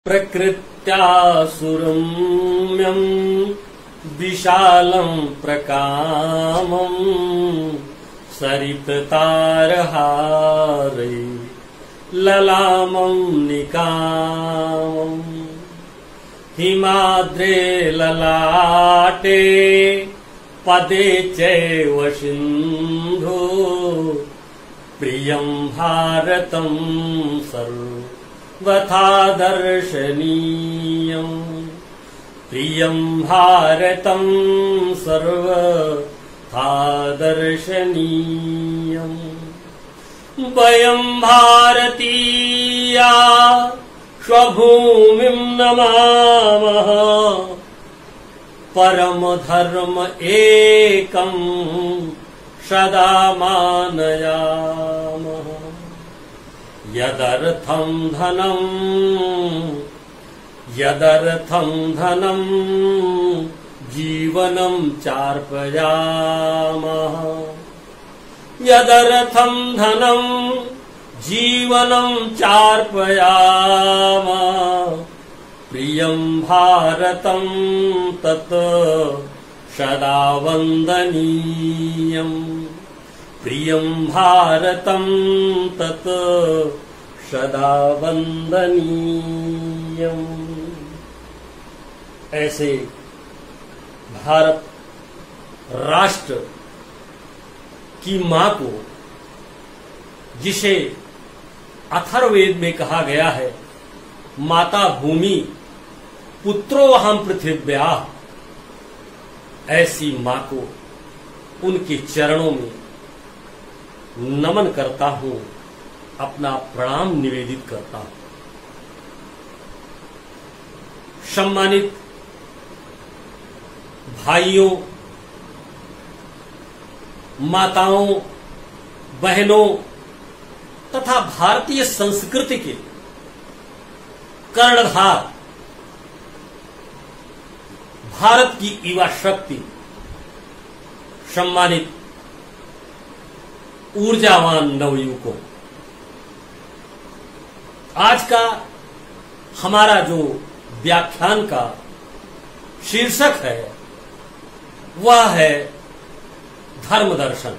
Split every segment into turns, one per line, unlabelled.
प्रकृत्या सुरम्यं विशालं प्रकामं सरिततारहारै ललामं निकामम् हिमाद्रे ललाटे पदे चैव सिन्धु प्रियं भारतं सर्वथा दर्शनीयम् प्रियं भारतं सर्वथा दर्शनीयम् वयं भारतीया स्वभूमिं नमामः परम धर्म एकं सदा मानयामः यदर्थं धनं जीवनं चार्पयामः यदर्थं धनं जीवनं चार्पयामः प्रियं भारतं तत् सदा वन्दनीयम् प्रियं भारतं तत् सदा वन्दनीयम्। ऐसे भारत राष्ट्र की मां को, जिसे अथर्ववेद में कहा गया है माता भूमि पुत्रोऽहं पृथिव्याः, ऐसी मां को उनके चरणों में नमन करता हूं, अपना प्रणाम निवेदित करता हूं। सम्मानित भाइयों, माताओं, बहनों तथा भारतीय संस्कृति के कर्णधार भारत की युवा शक्ति, सम्मानित ऊर्जावान नवयुवकों, आज का हमारा जो व्याख्यान का शीर्षक है वह है धर्म दर्शन।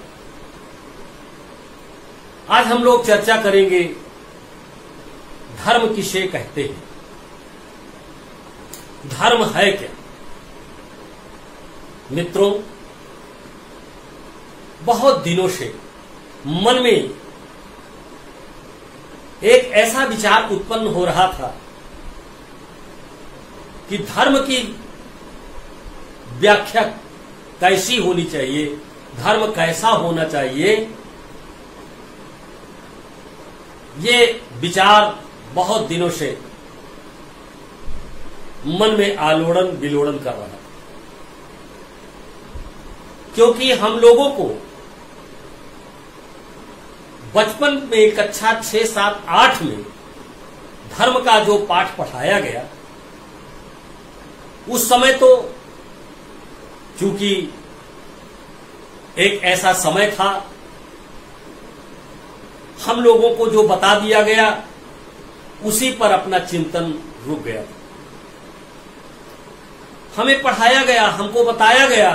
आज हम लोग चर्चा करेंगे धर्म किसे कहते हैं, धर्म है क्या। मित्रों, बहुत दिनों से मन में एक ऐसा विचार उत्पन्न हो रहा था कि धर्म की व्याख्या कैसी होनी चाहिए, धर्म कैसा होना चाहिए। ये विचार बहुत दिनों से मन में आलोड़न विलोड़न कर रहा था, क्योंकि हम लोगों को बचपन में कक्षा 6, 7, 8 में धर्म का जो पाठ पढ़ाया गया, उस समय तो चूंकि एक ऐसा समय था, हम लोगों को जो बता दिया गया उसी पर अपना चिंतन रुक गया। हमें पढ़ाया गया, हमको बताया गया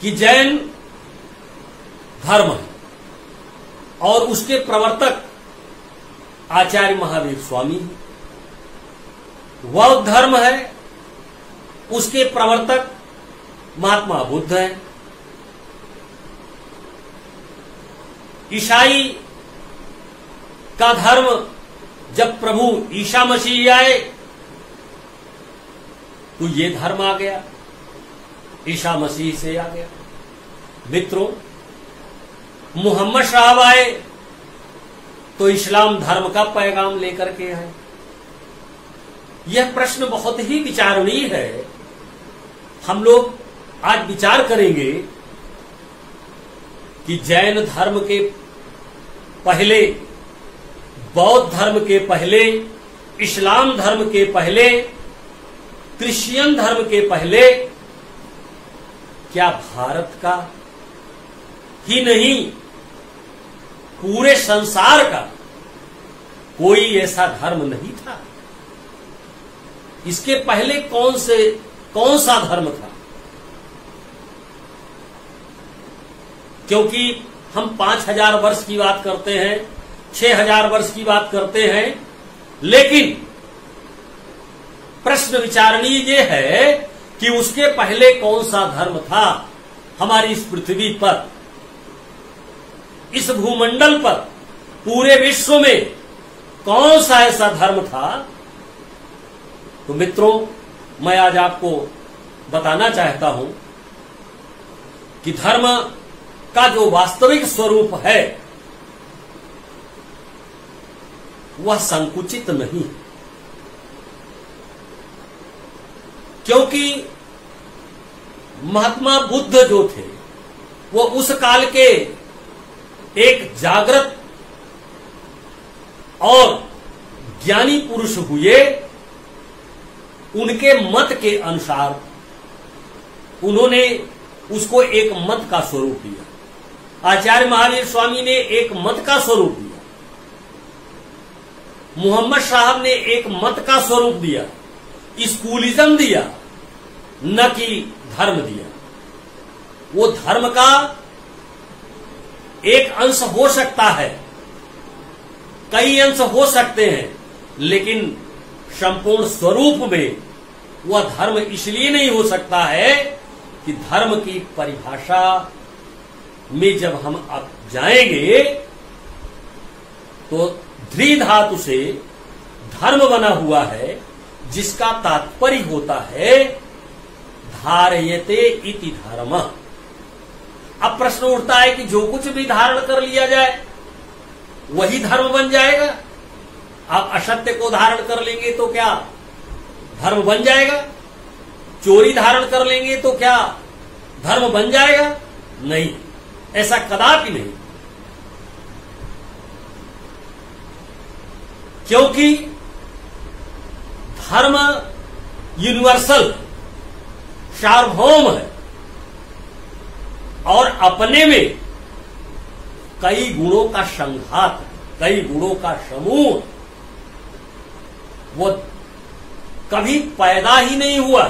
कि जैन धर्म है और उसके प्रवर्तक आचार्य महावीर स्वामी है। बौद्ध धर्म है, उसके प्रवर्तक महात्मा बुद्ध है। ईसाई का धर्म जब प्रभु ईसा मसीह आए तो ये धर्म आ गया, ईसा मसीह से आ गया। मित्रों, मुहम्मद साहब आए तो इस्लाम धर्म का पैगाम लेकर के आए। यह प्रश्न बहुत ही विचारणीय है। हम लोग आज विचार करेंगे कि जैन धर्म के पहले, बौद्ध धर्म के पहले, इस्लाम धर्म के पहले, क्रिश्चियन धर्म के पहले क्या भारत का ही नहीं पूरे संसार का कोई ऐसा धर्म नहीं था। इसके पहले कौन सा धर्म था? क्योंकि हम 5000 वर्ष की बात करते हैं, 6000 वर्ष की बात करते हैं, लेकिन प्रश्न विचारणीय ये है कि उसके पहले कौन सा धर्म था हमारी इस पृथ्वी पर, इस भूमंडल पर, पूरे विश्व में कौन सा ऐसा धर्म था। तो मित्रों, मैं आज आपको बताना चाहता हूं कि धर्म का जो वास्तविक स्वरूप है वह संकुचित नहीं, क्योंकि महात्मा बुद्ध जो थे वो उस काल के एक जागृत और ज्ञानी पुरुष हुए। उनके मत के अनुसार उन्होंने उसको एक मत का स्वरूप दिया। आचार्य महावीर स्वामी ने एक मत का स्वरूप दिया, मोहम्मद साहब ने एक मत का स्वरूप दिया, स्कूलिज्म दिया, न कि धर्म दिया। वो धर्म का एक अंश हो सकता है, कई अंश हो सकते हैं, लेकिन संपूर्ण स्वरूप में वह धर्म इसलिए नहीं हो सकता है कि धर्म की परिभाषा में जब हम अब जाएंगे तो ध्री धातु से धर्म बना हुआ है, जिसका तात्पर्य होता है धारयते इति धर्म। अब प्रश्न उठता है कि जो कुछ भी धारण कर लिया जाए वही धर्म बन जाएगा। आप असत्य को धारण कर लेंगे तो क्या धर्म बन जाएगा? चोरी धारण कर लेंगे तो क्या धर्म बन जाएगा? नहीं, ऐसा कदापि नहीं। क्योंकि धर्म यूनिवर्सल सार्वभौम है और अपने में कई गुणों का संघात, कई गुणों का समूह, वो कभी पैदा ही नहीं हुआ।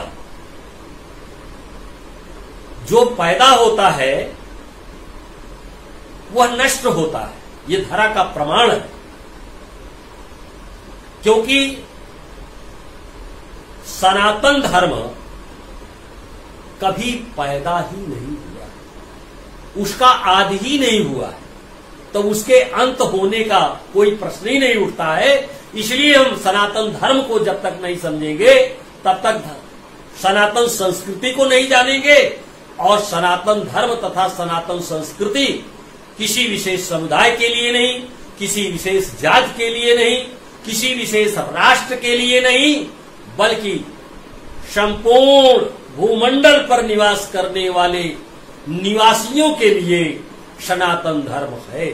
जो पैदा होता है वह नष्ट होता है, ये धरा का प्रमाण है। क्योंकि सनातन धर्म कभी पैदा ही नहीं हुआ, उसका आदि ही नहीं हुआ है, तो उसके अंत होने का कोई प्रश्न ही नहीं उठता है। इसलिए हम सनातन धर्म को जब तक नहीं समझेंगे तब तक सनातन संस्कृति को नहीं जानेंगे, और सनातन धर्म तथा सनातन संस्कृति किसी विशेष समुदाय के लिए नहीं, किसी विशेष जाति के लिए नहीं, किसी विशेष राष्ट्र के लिए नहीं, बल्कि संपूर्ण भूमंडल पर निवास करने वाले निवासियों के लिए सनातन धर्म है।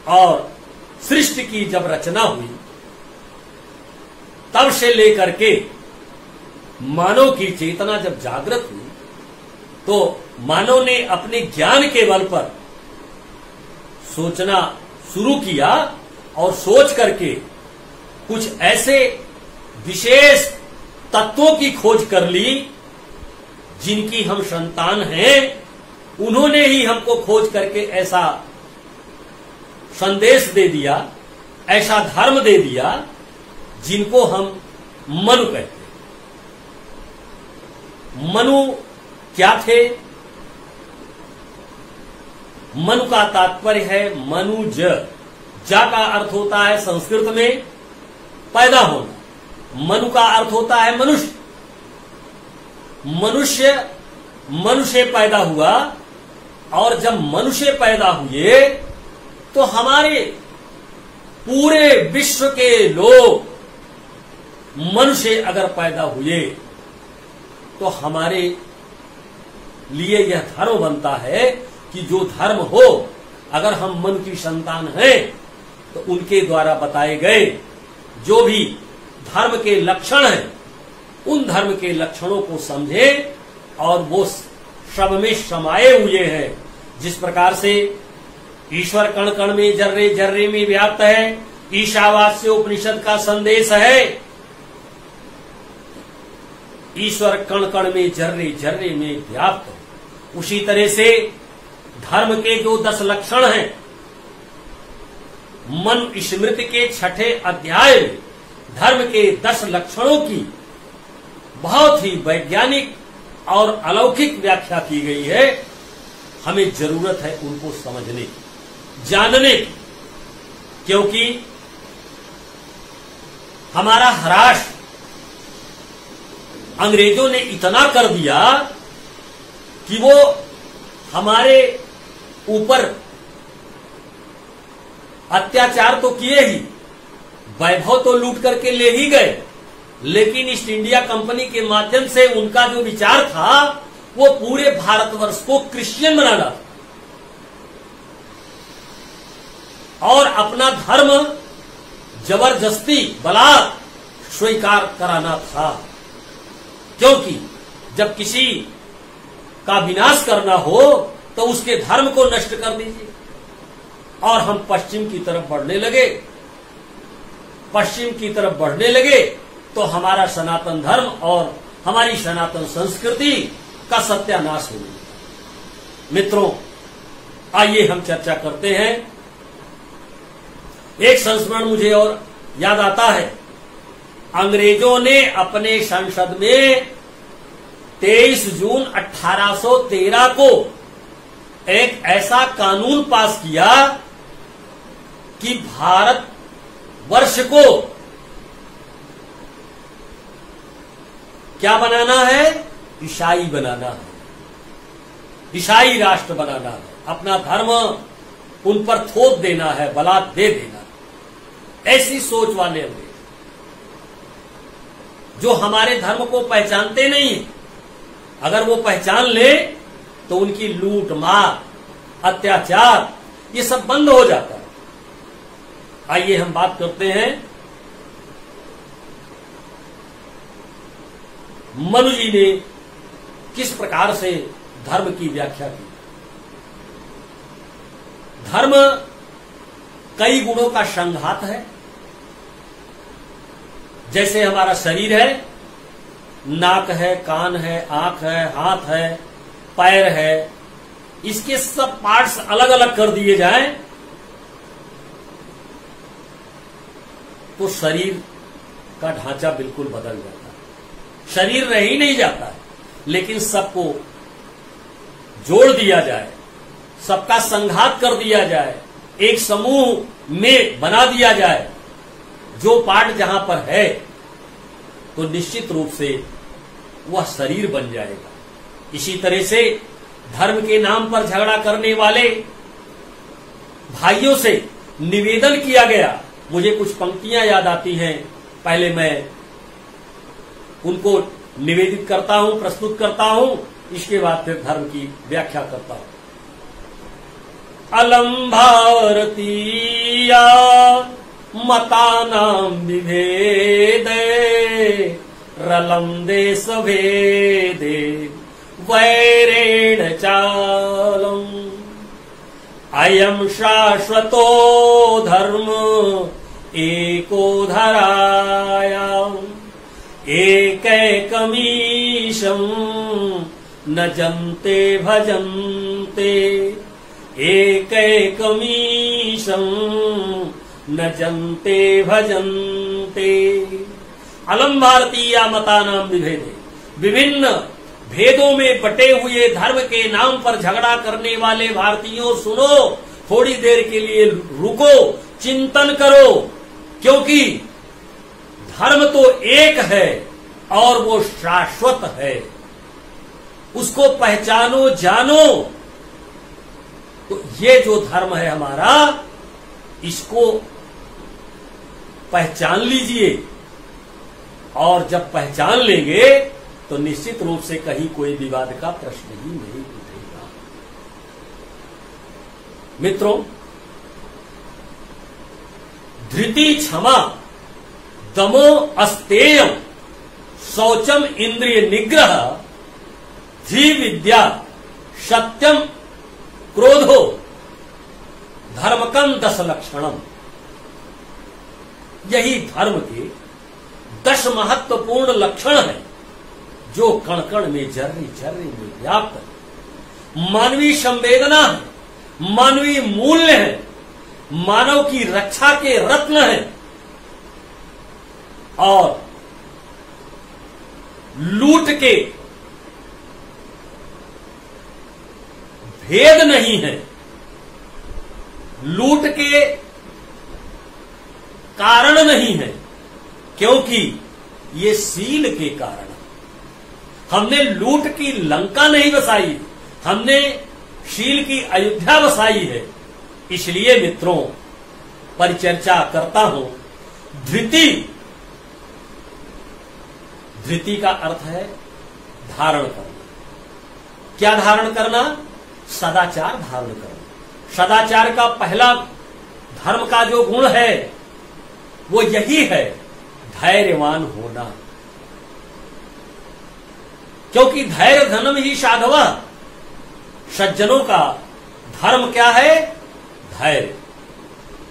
और सृष्टि की जब रचना हुई तब से लेकर के मानव की चेतना जब जागृत हुई तो मानव ने अपने ज्ञान के बल पर सोचना शुरू किया और सोच करके कुछ ऐसे विशेष तत्वों की खोज कर ली जिनकी हम संतान हैं। उन्होंने ही हमको खोज करके ऐसा संदेश दे दिया, ऐसा धर्म दे दिया जिनको हम मनु कहते हैं। मनु क्या थे? मनु का तात्पर्य है मनुज। जा का अर्थ होता है संस्कृत में पैदा होना, मनु का अर्थ होता है मनुष्य। मनुष्य मनुष्य पैदा हुआ, और जब मनुष्य पैदा हुए तो हमारे पूरे विश्व के लोग मनुष्य अगर पैदा हुए तो हमारे लिए यह धर्म बनता है कि जो धर्म हो, अगर हम मन की संतान हैं तो उनके द्वारा बताए गए जो भी धर्म के लक्षण हैं उन धर्म के लक्षणों को समझें और वो सब में समाये हुए हैं। जिस प्रकार से ईश्वर कण कण में, जर्रे जर्रे में व्याप्त है, ईशावास्य उपनिषद का संदेश है, ईश्वर कण कण में, जर्रे जर्रे में व्याप्त है। उसी तरह से धर्म के जो 10 लक्षण हैं, मन स्मृति के 6ठे अध्याय में धर्म के 10 लक्षणों की बहुत ही वैज्ञानिक और अलौकिक व्याख्या की गई है। हमें जरूरत है उनको समझने की, जानने की, क्योंकि हमारा ह्रास अंग्रेजों ने इतना कर दिया कि वो हमारे ऊपर अत्याचार तो किए ही, वैभव तो लूट करके ले ही गए, लेकिन ईस्ट इंडिया कंपनी के माध्यम से उनका जो विचार था वो पूरे भारतवर्ष को क्रिश्चियन बनाना और अपना धर्म जबरदस्ती बलात् स्वीकार कराना था। क्योंकि जब किसी का विनाश करना हो तो उसके धर्म को नष्ट कर दीजिए। और हम पश्चिम की तरफ बढ़ने लगे, पश्चिम की तरफ बढ़ने लगे तो हमारा सनातन धर्म और हमारी सनातन संस्कृति का सत्यानाश हो गया। मित्रों, आइए हम चर्चा करते हैं। एक संस्मरण मुझे और याद आता है। अंग्रेजों ने अपने संसद में 23 जून 1813 को एक ऐसा कानून पास किया कि भारत वर्ष को क्या बनाना है? ईसाई बनाना है, ईसाई राष्ट्र बनाना है, अपना धर्म उन पर थोप देना है, बलात् दे देना है। ऐसी सोच वाले अंग्रेज जो हमारे धर्म को पहचानते नहीं है, अगर वो पहचान ले तो उनकी लूट मार, अत्याचार ये सब बंद हो जाता है। आइए हम बात करते हैं मनु जी ने किस प्रकार से धर्म की व्याख्या की। धर्म कई गुणों का संघात है। जैसे हमारा शरीर है, नाक है, कान है, आंख है, हाथ है, पैर है, इसके सब पार्ट्स अलग अलग कर दिए जाएं तो शरीर का ढांचा बिल्कुल बदल जाता है। शरीर रह ही नहीं जाता है, लेकिन सबको जोड़ दिया जाए, सबका संघात कर दिया जाए, एक समूह में बना दिया जाए, जो पार्ट जहां पर है तो निश्चित रूप से वह शरीर बन जाएगा। इसी तरह से धर्म के नाम पर झगड़ा करने वाले भाइयों से निवेदन किया गया। मुझे कुछ पंक्तियां याद आती हैं, पहले मैं उनको निवेदित करता हूं, प्रस्तुत करता हूं, इसके बाद फिर धर्म की व्याख्या करता हूं। अलम भारतीया मतानां विभेदे रलम देश भेदे वैरेण चालम अयम शाश्वतो धर्म एको धरायाम एकैकमीशं न जन्ते भजन्ते एकैकमीशं न जन्ते भजन्ते। अलम भारतीया मतानां विभेदे, विभिन्न भेदों में बटे हुए धर्म के नाम पर झगड़ा करने वाले भारतीयों सुनो, थोड़ी देर के लिए रुको, चिंतन करो, क्योंकि धर्म तो एक है और वो शाश्वत है। उसको पहचानो, जानो। तो ये जो धर्म है हमारा, इसको पहचान लीजिए, और जब पहचान लेंगे तो निश्चित रूप से कहीं कोई विवाद का प्रश्न ही नहीं उठेगा। मित्रों, धृति क्षमा दमो अस्तेयम शौचम इंद्रिय निग्रह धि विद्या सत्यम क्रोधो धर्मकं 10 लक्षणम। यही धर्म के 10 महत्वपूर्ण लक्षण हैं जो कण कण में, जर्री जर्री में व्याप्त है। मानवीय संवेदना है, मानवीय मूल्य है, मानव की रक्षा के रत्न है और लूट के भेद नहीं है, लूट के कारण नहीं है, क्योंकि ये शील के कारण। हमने लूट की लंका नहीं बसाई, हमने शील की अयोध्या बसाई है। इसलिए मित्रों, परिचर्चा करता हूं धृति। धृति का अर्थ है धारण करना। क्या धारण करना? सदाचार धारण करना। सदाचार का पहला धर्म का जो गुण है वो यही है, धैर्यवान होना। क्योंकि धैर्य धर्म ही साधवा। सज्जनों का धर्म क्या है? धैर्य।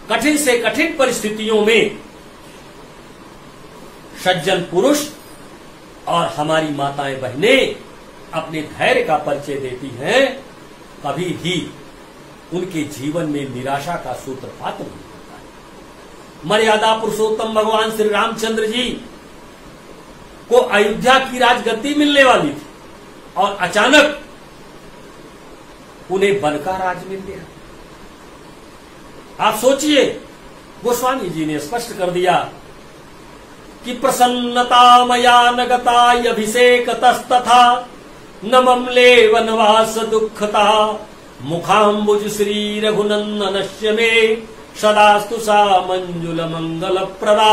कठिन से कठिन परिस्थितियों में सज्जन पुरुष और हमारी माताएं बहनें अपने धैर्य का परिचय देती हैं। कभी भी उनके जीवन में निराशा का सूत्रपात नहीं होता है। मर्यादा पुरुषोत्तम भगवान श्री रामचंद्र जी को अयोध्या की राजगद्दी मिलने वाली थी और अचानक उन्हें वन का राज मिल गया। आप सोचिए, गोस्वामी जी ने स्पष्ट कर दिया कि प्रसन्नता मया न गतायभिषेक तस्तथा न ममले वनवास दुखता मुखाम्बुज श्री रघुनंदनस्य मे सदास्तु सा मंजुल मंगल प्रदा।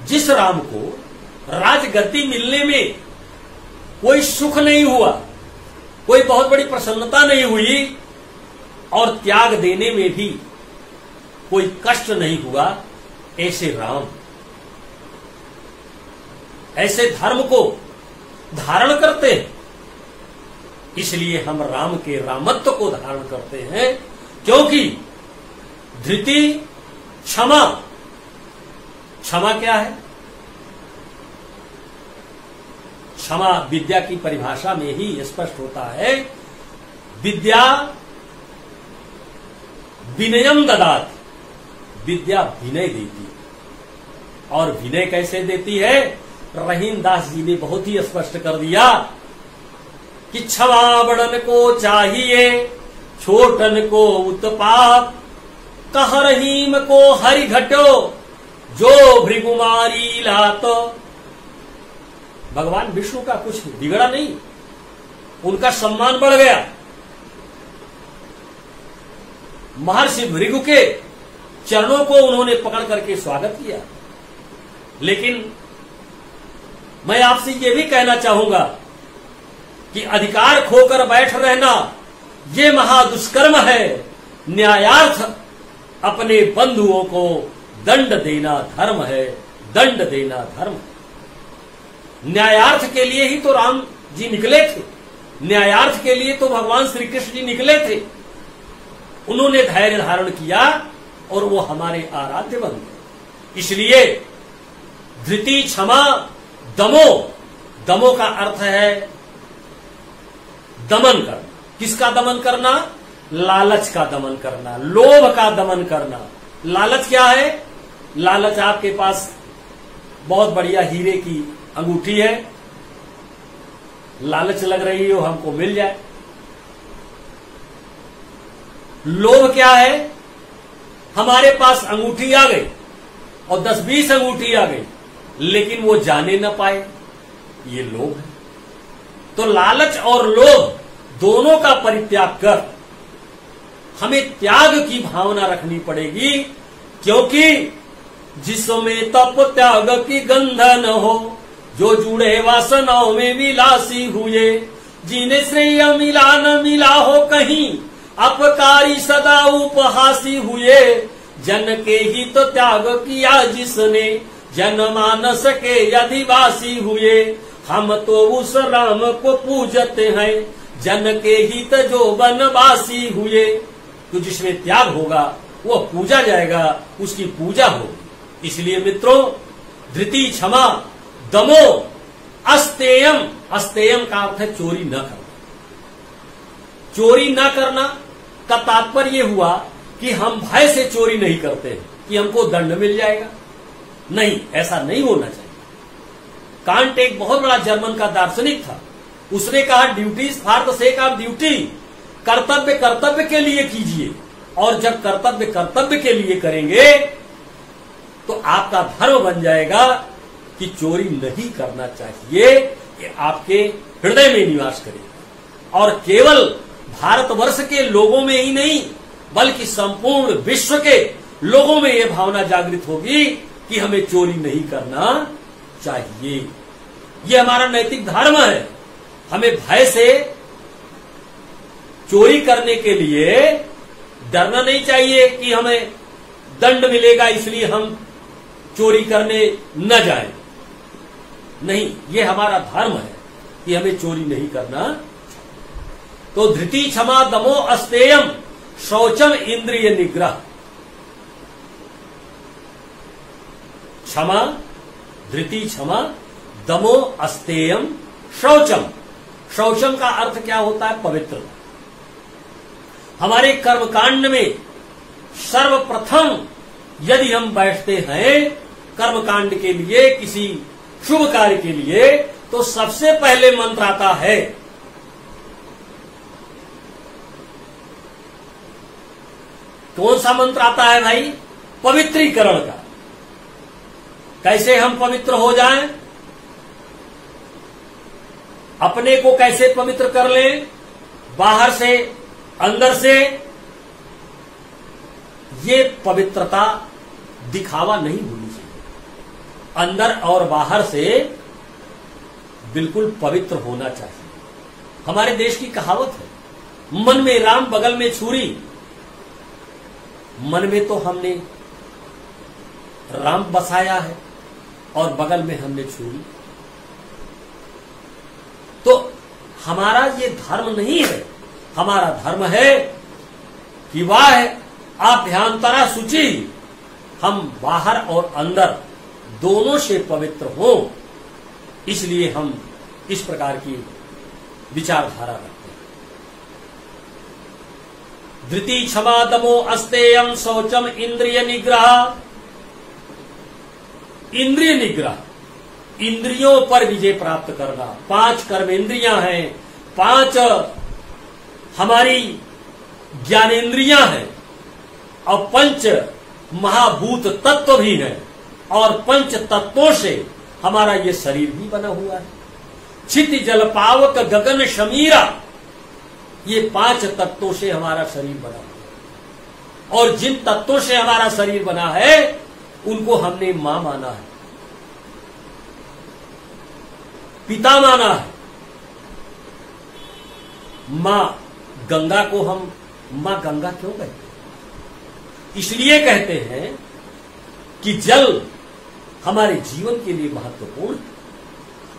जिस राम को राजगद्दी मिलने में कोई सुख नहीं हुआ, कोई बहुत बड़ी प्रसन्नता नहीं हुई और त्याग देने में भी कोई कष्ट नहीं हुआ, ऐसे राम, ऐसे धर्म को धारण करते हैं। इसलिए हम राम के रामत्व को धारण करते हैं, क्योंकि धृति, क्षमा। क्षमा क्या है? क्षमा विद्या की परिभाषा में ही स्पष्ट होता है। विद्या विनयम ददाति। विद्या विनय देती है। और विनय कैसे देती है? रहीम दास जी ने बहुत ही स्पष्ट कर दिया कि क्षमा बड़न को चाहिए, छोटन को उत्पात, कह रहीम को हरि घटो, जो भृगुमारी लातो। भगवान विष्णु का कुछ बिगड़ा नहीं, उनका सम्मान बढ़ गया। महर्षि भृगु के चरणों को उन्होंने पकड़ करके स्वागत किया। लेकिन मैं आपसे यह भी कहना चाहूंगा कि अधिकार खोकर बैठ रहना ये महादुष्कर्म है। न्यायार्थ अपने बंधुओं को दंड देना धर्म है, दंड देना धर्म। न्यायार्थ के लिए ही तो राम जी निकले थे, न्यायार्थ के लिए तो भगवान श्री कृष्ण जी निकले थे। उन्होंने धैर्य धारण किया और वो हमारे आराध्य बन गए। इसलिए धृति, क्षमा, दमो। दमो का अर्थ है दमन करना। किसका दमन करना? लालच का दमन करना, लोभ का दमन करना। लालच क्या है? लालच आपके पास बहुत बढ़िया हीरे की अंगूठी है, लालच लग रही हो हमको मिल जाए। लोभ क्या है? हमारे पास अंगूठी आ गई और 10-20 अंगूठी आ गई, लेकिन वो जाने न पाए, ये लोभ है। तो लालच और लोभ दोनों का परित्याग कर हमें त्याग की भावना रखनी पड़ेगी, क्योंकि जिसमें तप त्याग की गंध न हो, जो जुड़े वासनाओं में विलासी हुए, जिन्हें श्रेय मिला न मिला हो कहीं, अपकारी सदा उपहासी हुए। जन के ही तो त्याग किया जिसने, जन मानस के अधिवासी हुए। हम तो उस राम को पूजते हैं, जन के हित जो बनवासी हुए। तो जिसमें त्याग होगा वह पूजा जाएगा, उसकी पूजा होगी। इसलिए मित्रों, धृति, क्षमा, दमो, अस्तेयम, अस्तेयम का अर्थ है चोरी न करना। चोरी न करना का तात्पर्य हुआ कि हम भय से चोरी नहीं करते कि हमको दंड मिल जाएगा। नहीं, ऐसा नहीं होना चाहिए। कांट एक बहुत बड़ा जर्मन का दार्शनिक था। उसने कहा duties for the sake of duty, कर्तव्य कर्तव्य के लिए कीजिए, और जब कर्तव्य कर्तव्य के लिए करेंगे तो आपका धर्म बन जाएगा कि चोरी नहीं करना चाहिए, कि आपके हृदय में निवास करेगा। और केवल भारतवर्ष के लोगों में ही नहीं बल्कि संपूर्ण विश्व के लोगों में यह भावना जागृत होगी कि हमें चोरी नहीं करना चाहिए। यह हमारा नैतिक धर्म है। हमें भय से चोरी करने के लिए डरना नहीं चाहिए कि हमें दंड मिलेगा इसलिए हम चोरी करने न जाएं। नहीं, यह हमारा धर्म है कि हमें चोरी नहीं करना। तो धृति, क्षमा, दमो, अस्तेयम, शौचम, इंद्रिय निग्रह। क्षमा, धृति, क्षमा, दमो, अस्तेयम, शौचम। शौचम का अर्थ क्या होता है? पवित्र। हमारे कर्मकांड में सर्वप्रथम यदि हम बैठते हैं कर्मकांड के लिए, किसी शुभ कार्य के लिए, तो सबसे पहले मंत्र आता है कौन सा मंत्र आता है भाई? पवित्रीकरण का। कैसे हम पवित्र हो जाएं? अपने को कैसे पवित्र कर लें? बाहर से, अंदर से। ये पवित्रता दिखावा नहीं होनी चाहिए। अंदर और बाहर से बिल्कुल पवित्र होना चाहिए। हमारे देश की कहावत है, मन में राम बगल में छुरी। मन में तो हमने राम बसाया है और बगल में हमने छुरी। तो हमारा ये धर्म नहीं है। हमारा धर्म है कि वाह आभ्यंतरा शुचि, हम बाहर और अंदर दोनों से पवित्र हों। इसलिए हम इस प्रकार की विचारधारा रखते हैं। धृति, क्षमा, दमो, अस्तेयम, शौचम, इंद्रिय निग्रह। इंद्रिय निग्रह, इंद्रियों पर विजय प्राप्त करना। 5 कर्मेंद्रियां हैं, 5 हमारी ज्ञानेन्द्रियां हैं, और 5 महाभूत तत्व भी हैं, और 5 तत्वों से हमारा ये शरीर भी बना हुआ है। क्षिति, जल, पावक, गगन, शमीरा, ये 5 तत्वों से हमारा शरीर बना हुआ है। और जिन तत्वों से हमारा शरीर बना है उनको हमने मां माना है, पिता माना है। मां गंगा को हम मां गंगा क्यों कहते हैं? इसलिए कहते हैं कि जल हमारे जीवन के लिए महत्वपूर्ण है।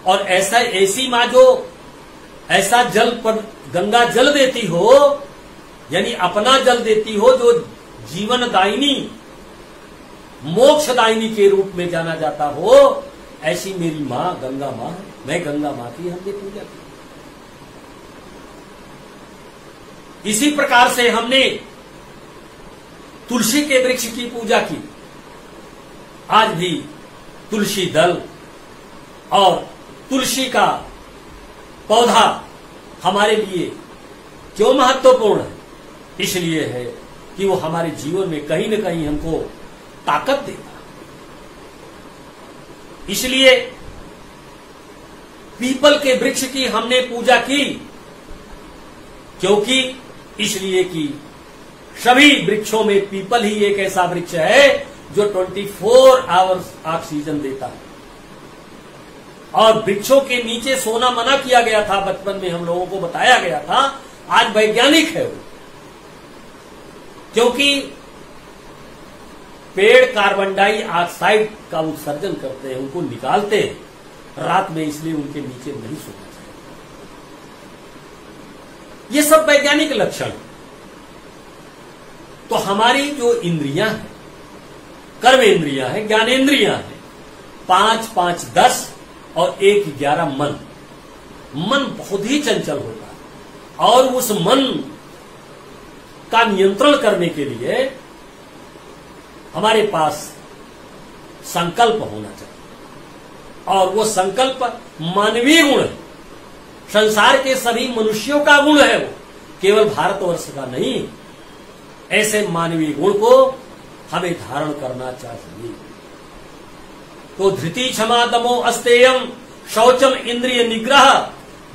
और ऐसी मां जो ऐसा जल पर गंगा जल देती हो, यानी अपना जल देती हो, जो जीवनदायिनी, मोक्षदायिनी के रूप में जाना जाता हो, ऐसी मेरी मां गंगा मां है। मैं गंगा मां की हमने पूजा की। इसी प्रकार से हमने तुलसी के वृक्ष की पूजा की। आज भी तुलसी दल और तुलसी का पौधा हमारे लिए क्यों महत्वपूर्ण है? इसलिए है कि वो हमारे जीवन में कहीं न कहीं हमको ताकत देता। इसलिए पीपल के वृक्ष की हमने पूजा की, क्योंकि इसलिए कि सभी वृक्षों में पीपल ही एक ऐसा वृक्ष है जो 24 आवर्स ऑक्सीजन देता है। और वृक्षों के नीचे सोना मना किया गया था, बचपन में हम लोगों को बताया गया था। आज वैज्ञानिक है वो, क्योंकि पेड़ कार्बन डाइऑक्साइड का उत्सर्जन करते हैं, उनको निकालते हैं रात में, इसलिए उनके नीचे नहीं सोना चाहिए। ये सब वैज्ञानिक लक्षण। तो हमारी जो इंद्रियां हैं, कर्म इंद्रियां हैं, ज्ञानेन्द्रियां हैं, 5, 5, 10 और 1, 11 मन बहुत ही चंचल होता है। और उस मन का नियंत्रण करने के लिए हमारे पास संकल्प होना चाहिए, और वो संकल्प मानवीय गुण है, संसार के सभी मनुष्यों का गुण है, वो केवल भारतवर्ष का नहीं। ऐसे मानवीय गुण को हमें धारण करना चाहिए। तो धृति क्षमा दमो अस्तेयम शौचम इंद्रिय निग्रह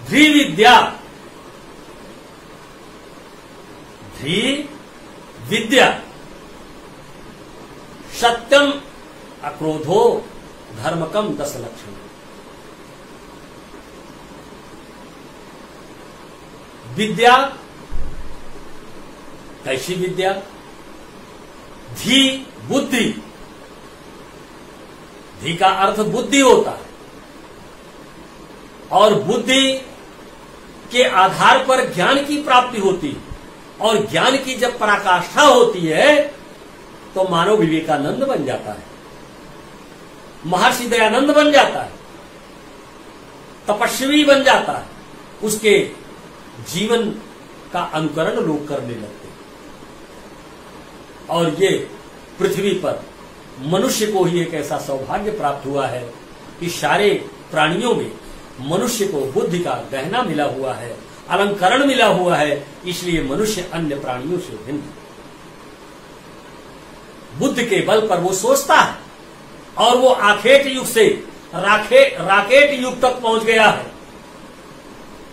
धी विद्या, धी विद्या सत्यम अक्रोधो धर्मकम 10 लक्षण। विद्या कैसी विद्या? धी बुद्धि, धी का अर्थ बुद्धि होता है, और बुद्धि के आधार पर ज्ञान की प्राप्ति होती है, और ज्ञान की जब पराकाष्ठा होती है तो मानव विवेकानंद बन जाता है, महर्षि दयानंद बन जाता है, तपस्वी बन जाता है, उसके जीवन का अनुकरण लोग करने लगते हैं। और ये पृथ्वी पर मनुष्य को ही एक ऐसा सौभाग्य प्राप्त हुआ है कि सारे प्राणियों में मनुष्य को बुद्धि का गहना मिला हुआ है, अलंकरण मिला हुआ है, इसलिए मनुष्य अन्य प्राणियों से भिन्न। बुद्ध के बल पर वो सोचता है, और वो आखेट युग से राकेट युग तक पहुंच गया है,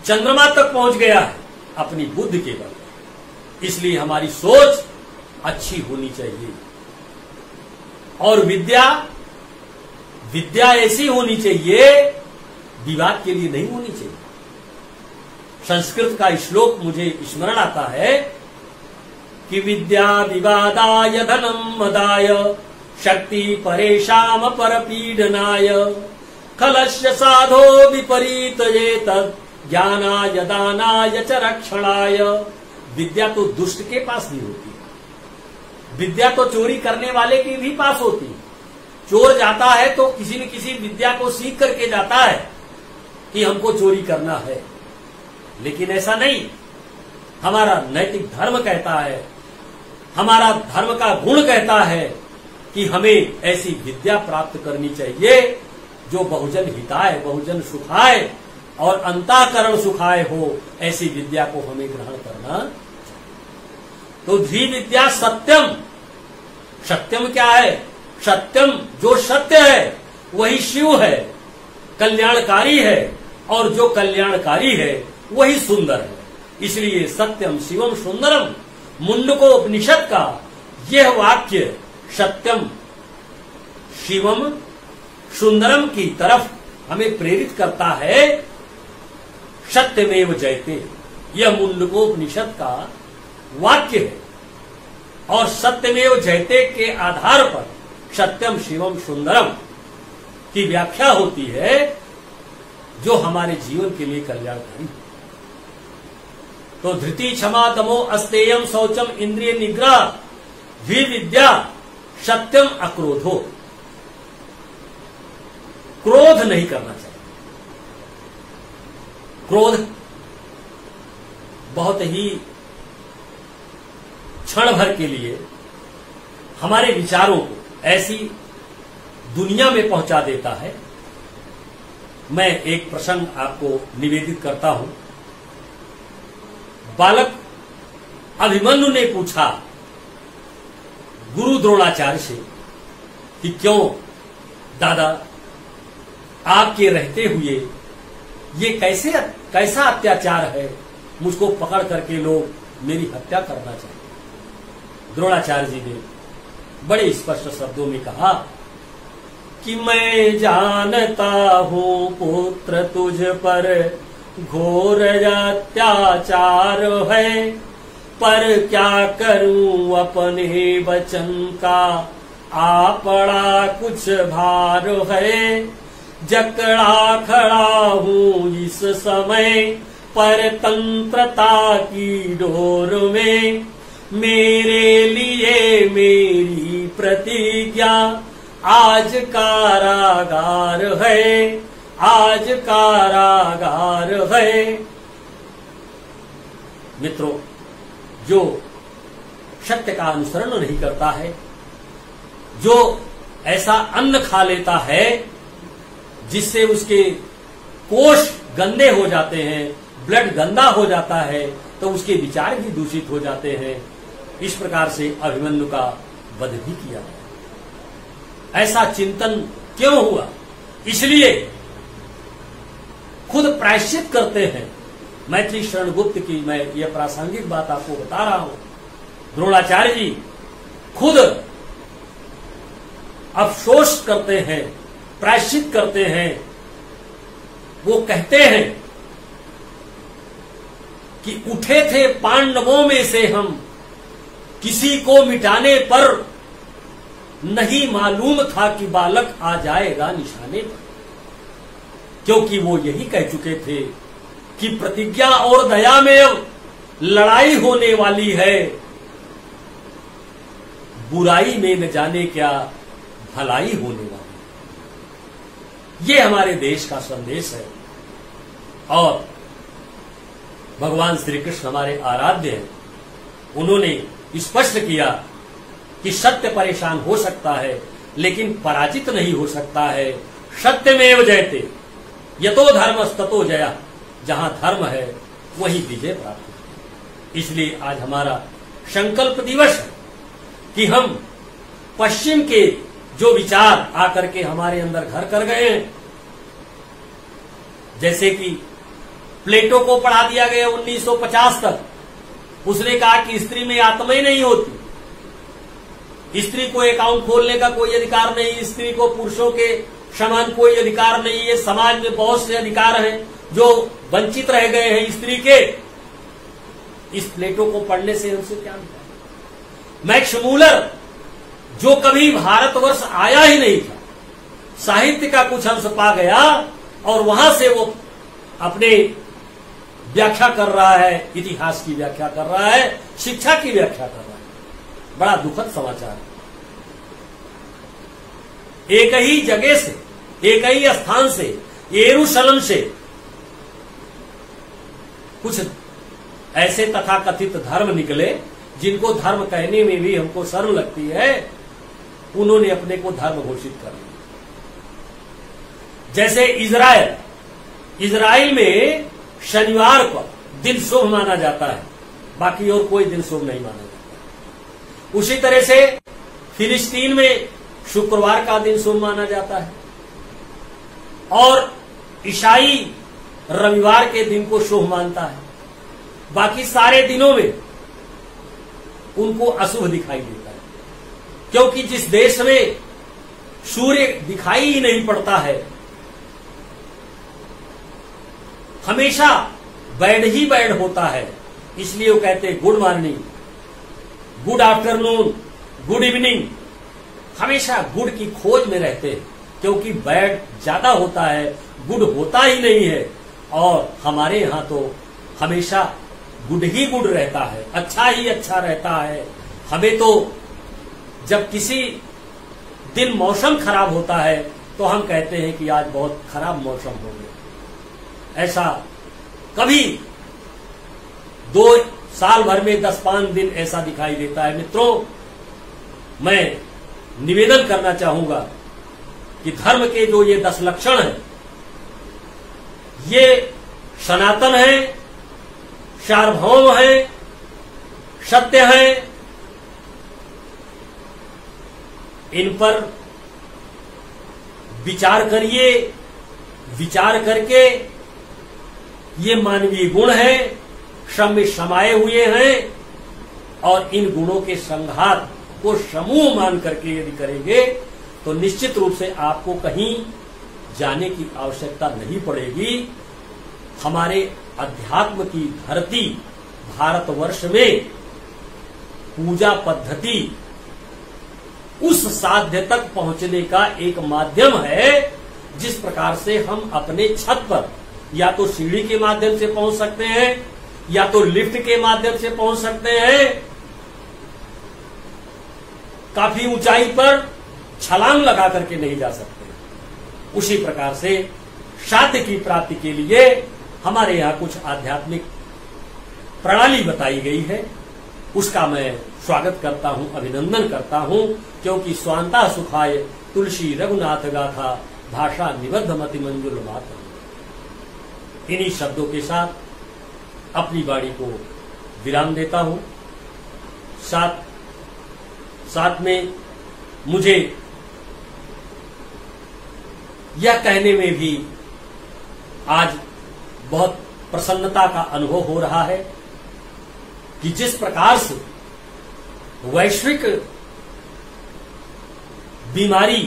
चंद्रमा तक पहुंच गया है अपनी बुद्धि के बल पर। इसलिए हमारी सोच अच्छी होनी चाहिए। और विद्या ऐसी होनी चाहिए, विवाद के लिए नहीं होनी चाहिए। संस्कृत का श्लोक मुझे स्मरण आता है कि विद्या विवादाय धनम मदाय शक्ति परेशान परपीडनाय खलस्य साधो विपरीत ज्ञानाय दानाय च रक्षणाय। विद्या तो दुष्ट के पास नहीं होती, विद्या तो चोरी करने वाले के भी पास होती है। चोर जाता है तो किसी न किसी विद्या को सीख करके जाता है कि हमको चोरी करना है, लेकिन ऐसा नहीं। हमारा नैतिक धर्म कहता है, हमारा धर्म का गुण कहता है कि हमें ऐसी विद्या प्राप्त करनी चाहिए जो बहुजन हिताय, बहुजन सुखाय और अंतःकरण सुखाय हो। ऐसी विद्या को हमें ग्रहण करना। तो धी विद्या सत्यम, सत्यम क्या है? सत्यम जो सत्य है वही शिव है, कल्याणकारी है, और जो कल्याणकारी है वही सुंदर है। इसलिए सत्यम शिवम सुंदरम मुंडकोपनिषद का यह वाक्य सत्यम शिवम सुंदरम की तरफ हमें प्रेरित करता है। सत्यमेव जयते, यह मुंडकोपनिषद का वाक्य है, और सत्यमेव जयते के आधार पर सत्यम शिवम सुंदरम की व्याख्या होती है जो हमारे जीवन के लिए कल्याणकारी है। तो धृति क्षमा दमो अस्तेयम शौचम इंद्रिय निग्रह धी विद्या सत्यम अक्रोधो। क्रोध नहीं करना चाहिए। क्रोध बहुत ही क्षण भर के लिए हमारे विचारों को ऐसी दुनिया में पहुंचा देता है। मैं एक प्रसंग आपको निवेदित करता हूं। बालक अभिमन्यु ने पूछा गुरु द्रोणाचार्य से कि क्यों दादा आपके रहते हुए ये कैसा अत्याचार है, मुझको पकड़ करके लोग मेरी हत्या करना चाहते। द्रोणाचार्य जी ने बड़े स्पष्ट शब्दों में कहा कि मैं जानता हूं पुत्र तुझ पर घोर अत्याचार है, पर क्या करूं अपने वचन का आ पड़ा कुछ भार है। जकड़ा खड़ा हूं इस समय पर तंत्रता की डोर में, मेरे लिए मेरी प्रतिज्ञा, आज कारागार है, आज कारागार है। मित्रों, जो सत्य का अनुसरण नहीं करता है, जो ऐसा अन्न खा लेता है जिससे उसके कोष गंदे हो जाते हैं, ब्लड गंदा हो जाता है, तो उसके विचार भी दूषित हो जाते हैं। इस प्रकार से अभिमन्यु का वध भी किया गया। ऐसा चिंतन क्यों हुआ? इसलिए खुद प्रायश्चित करते हैं। मैत्री शरण गुप्त की मैं ये प्रासंगिक बात आपको बता रहा हूं। द्रोणाचार्य जी खुद अफसोस करते हैं, प्रायश्चित करते हैं। वो कहते हैं कि उठे थे पांडवों में से हम, किसी को मिटाने पर नहीं मालूम था कि बालक आ जाएगा निशाने पर। क्योंकि वो यही कह चुके थे कि प्रतिज्ञा और दया में अब लड़ाई होने वाली है, बुराई में न जाने क्या भलाई होने वाली। ये हमारे देश का संदेश है। और भगवान श्री कृष्ण हमारे आराध्य हैं। उन्होंने स्पष्ट किया कि सत्य परेशान हो सकता है लेकिन पराजित नहीं हो सकता है। सत्यमेव जयते, यतो धर्मस्ततो जया। जहां धर्म है वही विजय प्राप्त है। इसलिए आज हमारा संकल्प दिवस है कि हम पश्चिम के जो विचार आकर के हमारे अंदर घर कर गए हैं, जैसे कि प्लेटो को पढ़ा दिया गया 1950 तक। उसने कहा कि स्त्री में आत्मा ही नहीं होती, स्त्री को अकाउंट खोलने का कोई अधिकार नहीं, स्त्री को पुरुषों के समान कोई अधिकार नहीं है। समाज में बहुत से अधिकार हैं जो वंचित रह गए हैं स्त्री के। इस प्लेटो को पढ़ने से हमसे क्या मिला? मैक्स मूलर जो कभी भारतवर्ष आया ही नहीं था, साहित्य का कुछ अंश पा गया और वहां से वो अपने व्याख्या कर रहा है, इतिहास की व्याख्या कर रहा है, शिक्षा की व्याख्या कर रहा है। बड़ा दुखद समाचार है। एक ही जगह से, एक ही स्थान से, यरूशलेम से कुछ ऐसे तथाकथित धर्म निकले जिनको धर्म कहने में भी हमको शर्म लगती है। उन्होंने अपने को धर्म घोषित कर लिया। जैसे इजराइल में शनिवार को दिन शुभ माना जाता है, बाकी और कोई दिन शुभ नहीं माना जाता। उसी तरह से फिलिस्तीन में शुक्रवार का दिन शुभ माना जाता है और ईसाई रविवार के दिन को शुभ मानता है। बाकी सारे दिनों में उनको अशुभ दिखाई देता है, क्योंकि जिस देश में सूर्य दिखाई ही नहीं पड़ता है, हमेशा बैड ही बैड होता है। इसलिए वो कहते हैं good morning, good afternoon, good evening. हमेशा गुड की खोज में रहते हैं, क्योंकि बैड ज्यादा होता है, गुड होता ही नहीं है। और हमारे यहां तो हमेशा गुड ही गुड रहता है, अच्छा ही अच्छा रहता है। हमें तो जब किसी दिन मौसम खराब होता है तो हम कहते हैं कि आज बहुत खराब मौसम हो गया। ऐसा कभी 2 साल भर में 10-5 दिन ऐसा दिखाई देता है। मित्रों, मैं निवेदन करना चाहूंगा कि धर्म के जो ये 10 लक्षण हैं, ये सनातन है, सार्वभौम है, सत्य है। इन पर विचार करिए, विचार करके ये मानवीय गुण है, सब में समाये हुए हैं और इन गुणों के संघात को समूह मान करके यदि करेंगे तो निश्चित रूप से आपको कहीं जाने की आवश्यकता नहीं पड़ेगी। हमारे अध्यात्म की धरती भारतवर्ष में पूजा पद्धति उस साध्य तक पहुंचने का एक माध्यम है, जिस प्रकार से हम अपने छत पर या तो सीढ़ी के माध्यम से पहुंच सकते हैं या तो लिफ्ट के माध्यम से पहुंच सकते हैं काफी ऊंचाई पर छलांग लगा करके नहीं जा सकते। उसी प्रकार से शांति की प्राप्ति के लिए हमारे यहाँ कुछ आध्यात्मिक प्रणाली बताई गई है, उसका मैं स्वागत करता हूं, अभिनंदन करता हूं, क्योंकि स्वांता सुखाय तुलसी रघुनाथ गाथा भाषा निबद्ध मति मंजुल मात। इन्हीं शब्दों के साथ अपनी वाणी को विराम देता हूं। साथ में मुझे यह कहने में भी आज बहुत प्रसन्नता का अनुभव हो रहा है कि जिस प्रकार से वैश्विक बीमारी